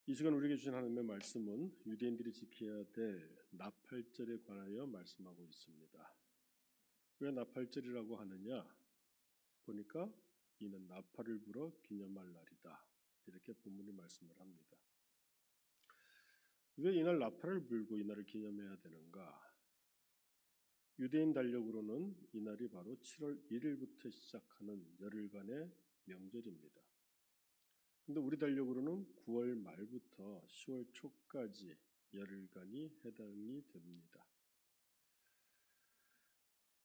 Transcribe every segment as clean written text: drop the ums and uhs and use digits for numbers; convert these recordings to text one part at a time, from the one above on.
이 시간 우리에게 주신 하나님의 말씀은 유대인들이 지켜야 될 나팔절에 관하여 말씀하고 있습니다. 왜 나팔절이라고 하느냐? 보니까 이는 나팔을 불어 기념할 날이다. 이렇게 본문이 말씀을 합니다. 왜 이날 나팔을 불고 이날을 기념해야 되는가? 유대인 달력으로는 이날이 바로 7월 1일부터 시작하는 열흘간의 명절입니다. 근데 우리 달력으로는 9월 말부터 10월 초까지 열흘간이 해당이 됩니다.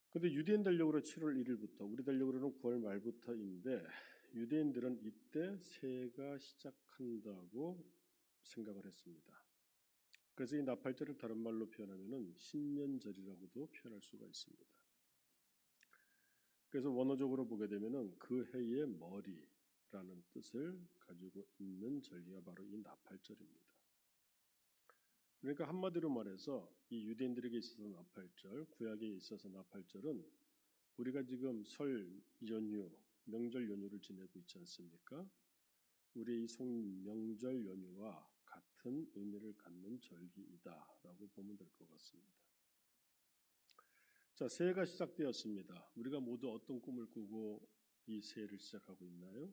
근데 유대인 달력으로 7월 1일부터, 우리 달력으로는 9월 말부터인데 유대인들은 이때 새해가 시작한다고 생각을 했습니다. 그래서 이 나팔절을 다른 말로 표현하면은 신년절이라고도 표현할 수가 있습니다. 그래서 원어적으로 보게 되면은 그 해의 머리라는 뜻을 가지고 있는 절기가 바로 이 나팔절입니다. 그러니까 한마디로 말해서 이 유대인들에게 있어서 나팔절, 구약에 있어서 나팔절은 우리가 지금 설 연휴, 명절 연휴를 지내고 있지 않습니까? 우리의 이 명절 연휴와 같은 의미를 갖는 절기이다라고 보면 될 것 같습니다. 자, 새해가 시작되었습니다. 우리가 모두 어떤 꿈을 꾸고 이 새해를 시작하고 있나요?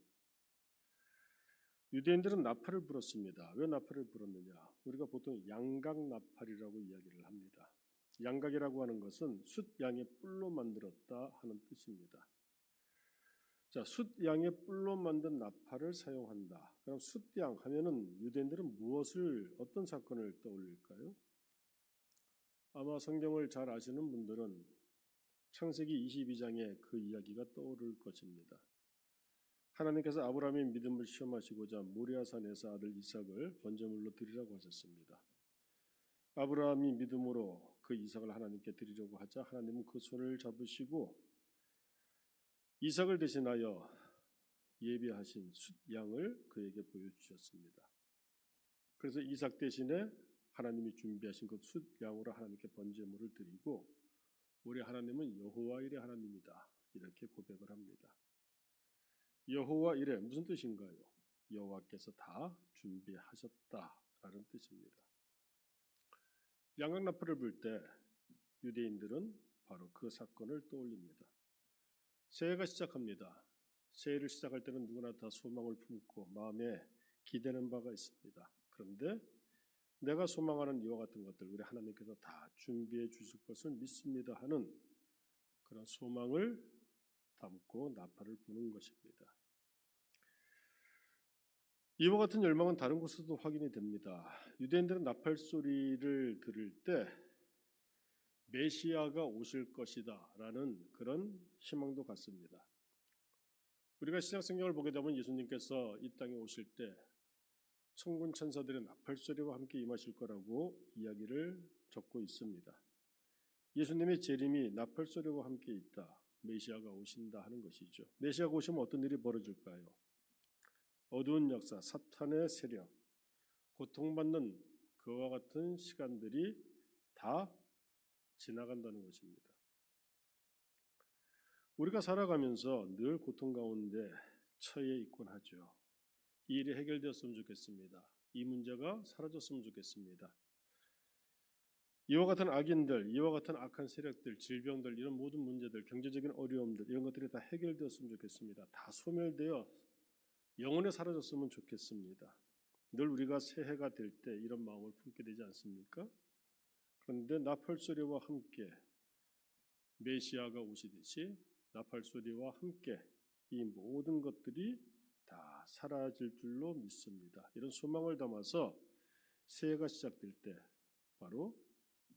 유대인들은 나팔을 불었습니다. 왜 나팔을 불었느냐? 우리가 보통 양각 나팔이라고 이야기를 합니다. 양각이라고 하는 것은 숫양의 뿔로 만들었다 하는 뜻입니다. 자, 숫양의 뿔로 만든 나팔을 사용한다. 그럼 숫양 하면은 유대인들은 어떤 사건을 떠올릴까요? 아마 성경을 잘 아시는 분들은 창세기 22장에 그 이야기가 떠오를 것입니다. 하나님께서 아브라함의 믿음을 시험하시고자 모리아산에서 아들 이삭을 번제물로 드리라고 하셨습니다. 아브라함이 믿음으로 그 이삭을 하나님께 드리려고 하자 하나님은 그 손을 잡으시고 이삭을 대신하여 예비하신 숫양을 그에게 보여주셨습니다. 그래서 이삭 대신에 하나님이 준비하신 그 숫양으로 하나님께 번제물을 드리고 우리 하나님은 여호와 일의 하나님이다. 이렇게 고백을 합니다. 여호와 일의 무슨 뜻인가요? 여호와께서 다 준비하셨다라는 뜻입니다. 양각 나팔을 불 때 유대인들은 바로 그 사건을 떠올립니다. 새해가 시작합니다. 새해를 시작할 때는 누구나 다 소망을 품고 마음에 기대는 바가 있습니다. 그런데 내가 소망하는 이와 같은 것들 우리 하나님께서 다 준비해 주실 것을 믿습니다 하는 그런 소망을 담고 나팔을 부는 것입니다. 이와 같은 열망은 다른 곳에서도 확인이 됩니다. 유대인들은 나팔 소리를 들을 때 메시아가 오실 것이다 라는 그런 희망도 갖습니다. 우리가 신약 성경을 보게 되면 예수님께서 이 땅에 오실 때 천군 천사들의 나팔 소리와 함께 임하실 거라고 이야기를 적고 있습니다. 예수님의 재림이 나팔 소리와 함께 있다. 메시아가 오신다 하는 것이죠. 메시아가 오시면 어떤 일이 벌어질까요? 어두운 역사, 사탄의 세력, 고통받는 그와 같은 시간들이 다 지나간다는 것입니다. 우리가 살아가면서 늘 고통 가운데 처해 있곤 하죠. 이 일이 해결되었으면 좋겠습니다. 이 문제가 사라졌으면 좋겠습니다. 이와 같은 악인들, 이와 같은 악한 세력들, 질병들, 이런 모든 문제들, 경제적인 어려움들, 이런 것들이 다 해결되었으면 좋겠습니다. 다 소멸되어 영원히 사라졌으면 좋겠습니다. 늘 우리가 새해가 될 때 이런 마음을 품게 되지 않습니까? 그런데 나팔 소리와 함께 메시아가 오시듯이 나팔 소리와 함께 이 모든 것들이 다 사라질 줄로 믿습니다. 이런 소망을 담아서 새해가 시작될 때 바로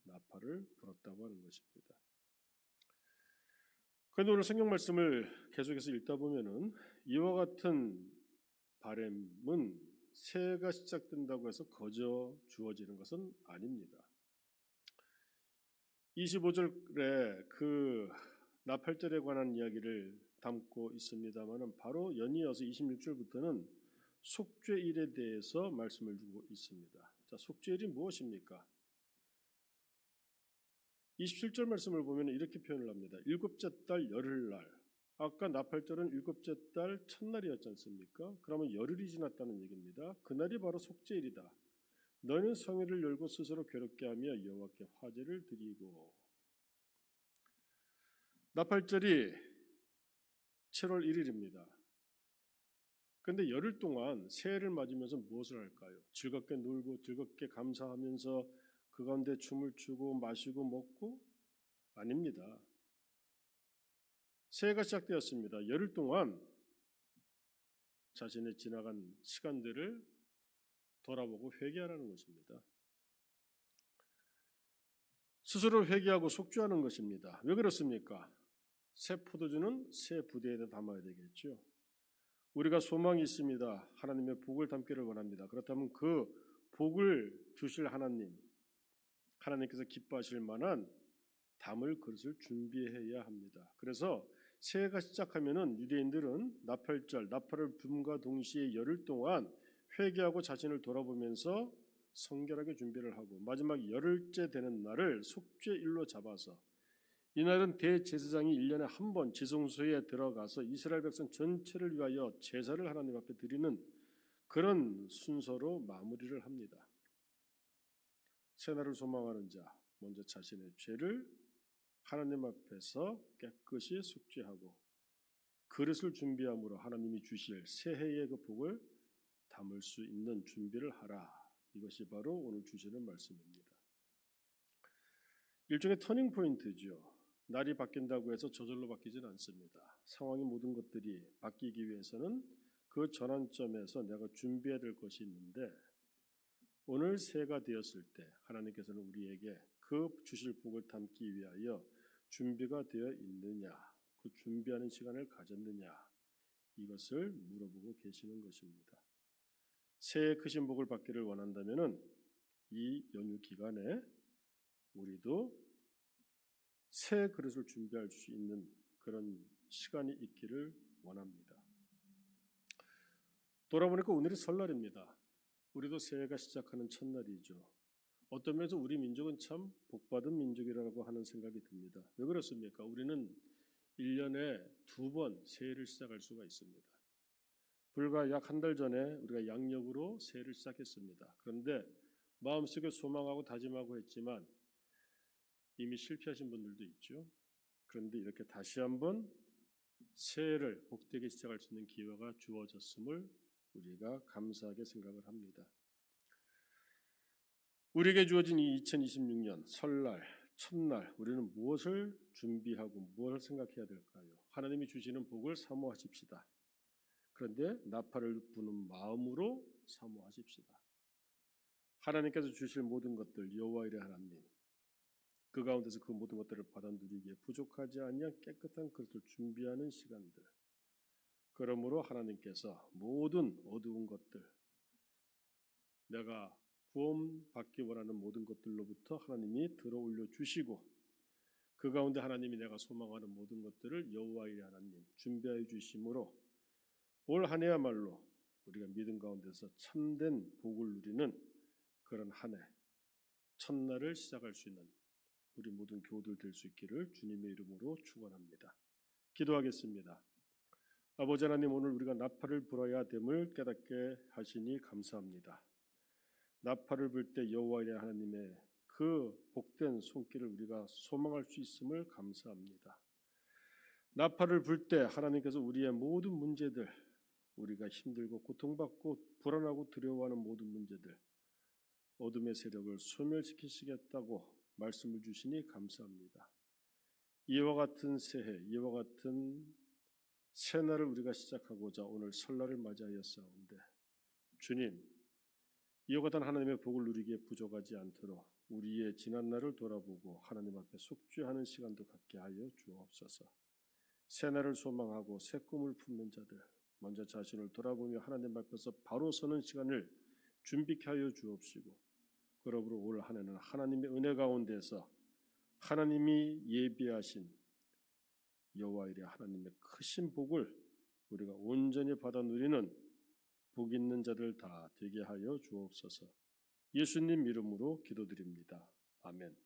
나팔을 불었다고 하는 것입니다. 그런데 오늘 성경 말씀을 계속해서 읽다 보면은 이와 같은 바램은 새해가 시작된다고 해서 거저 주어지는 것은 아닙니다. 25절에 그 나팔절에 관한 이야기를 담고 있습니다만은 바로 연이어서 26절부터는 속죄일에 대해서 말씀을 주고 있습니다. 자, 속죄일이 무엇입니까? 27절 말씀을 보면 이렇게 표현을 합니다. 일곱째 달 열흘날 아까 나팔절은 일곱째 달 첫날이었지 않습니까? 그러면 열흘이 지났다는 얘기입니다. 그날이 바로 속죄일이다. 너희는 성회를 열고 스스로 괴롭게 하며 여호와께 화제를 드리고. 나팔절이 7월 1일입니다. 그런데 열흘 동안 새해를 맞으면서 무엇을 할까요? 즐겁게 놀고 즐겁게 감사하면서 그 가운데 춤을 추고 마시고 먹고? 아닙니다. 새해가 시작되었습니다. 열흘 동안 자신의 지나간 시간들을 돌아보고 회개하라는 것입니다. 스스로 회개하고 속죄하는 것입니다. 왜 그렇습니까? 새 포도주는 새 부대에다 담아야 되겠죠. 우리가 소망이 있습니다. 하나님의 복을 담기를 원합니다. 그렇다면 그 복을 주실 하나님께서 기뻐하실 만한 담을 그릇을 준비해야 합니다. 그래서 새해가 시작하면은 유대인들은 나팔절, 나팔을 붐과 동시에 열흘 동안 회개하고 자신을 돌아보면서 성결하게 준비를 하고 마지막 열흘째 되는 날을 속죄일로 잡아서 이날은 대제사장이 1년에 한 번 지성소에 들어가서 이스라엘 백성 전체를 위하여 제사를 하나님 앞에 드리는 그런 순서로 마무리를 합니다. 새날을 소망하는 자, 먼저 자신의 죄를 하나님 앞에서 깨끗이 속죄하고 그릇을 준비함으로 하나님이 주실 새해의 그 복을 담을 수 있는 준비를 하라. 이것이 바로 오늘 주시는 말씀입니다. 일종의 터닝 포인트죠. 날이 바뀐다고 해서 저절로 바뀌지는 않습니다. 상황의 모든 것들이 바뀌기 위해서는 그 전환점에서 내가 준비해야 될 것이 있는데 오늘 새해가 되었을 때 하나님께서는 우리에게 그 주실 복을 담기 위하여 준비가 되어 있느냐, 그 준비하는 시간을 가졌느냐 이것을 물어보고 계시는 것입니다. 새해 크신 복을 받기를 원한다면은 이 연휴 기간에 우리도 새 그릇을 준비할 수 있는 그런 시간이 있기를 원합니다. 돌아보니까 오늘이 설날입니다. 우리도 새해가 시작하는 첫날이죠. 어떤 면에서 우리 민족은 참 복받은 민족이라고 하는 생각이 듭니다. 왜 그렇습니까? 우리는 1년에 2번 새해를 시작할 수가 있습니다. 불과 약 한 달 전에 우리가 양력으로 새해를 시작했습니다. 그런데 마음속에 소망하고 다짐하고 했지만 이미 실패하신 분들도 있죠. 그런데 이렇게 다시 한번 새해를 복되게 시작할 수 있는 기회가 주어졌음을 우리가 감사하게 생각을 합니다. 우리에게 주어진 이 2026년 설날, 첫날 우리는 무엇을 준비하고 무엇을 생각해야 될까요? 하나님이 주시는 복을 사모하십시다. 그런데 나팔을 부는 마음으로 사모하십시다. 하나님께서 주실 모든 것들 여호와의 하나님 그 가운데서 그 모든 것들을 받아 누리기에 부족하지 아니한 깨끗한 그릇을 준비하는 시간들. 그러므로 하나님께서 모든 어두운 것들 내가 구원받기 원하는 모든 것들로부터 하나님이 들어올려 주시고 그 가운데 하나님이 내가 소망하는 모든 것들을 여호와의 하나님 준비하여 주심으로 올 한 해야말로 우리가 믿음 가운데서 참된 복을 누리는 그런 한 해 첫날을 시작할 수 있는 우리 모든 교우들 될 수 있기를 주님의 이름으로 축원합니다. 기도하겠습니다. 아버지 하나님 오늘 우리가 나팔을 불어야 됨을 깨닫게 하시니 감사합니다. 나팔을 불 때 여호와의 하나님의 그 복된 손길을 우리가 소망할 수 있음을 감사합니다. 나팔을 불 때 하나님께서 우리의 모든 문제들 우리가 힘들고 고통받고 불안하고 두려워하는 모든 문제들 어둠의 세력을 소멸시키시겠다고 말씀을 주시니 감사합니다. 이와 같은 새해, 이와 같은 새날을 우리가 시작하고자 오늘 설날을 맞이하였사온데 주님, 이와 같은 하나님의 복을 누리기에 부족하지 않도록 우리의 지난 날을 돌아보고 하나님 앞에 속죄하는 시간도 갖게 하여 주옵소서. 새날을 소망하고 새 꿈을 품는 자들, 먼저 자신을 돌아보며 하나님 앞에서 바로 서는 시간을 준비케 하여 주옵시고 그러므로 올 한 해는 하나님의 은혜 가운데서 하나님이 예비하신 여호와의 하나님의 크신 복을 우리가 온전히 받아 누리는 복 있는 자들 다 되게 하여 주옵소서. 예수님 이름으로 기도드립니다. 아멘.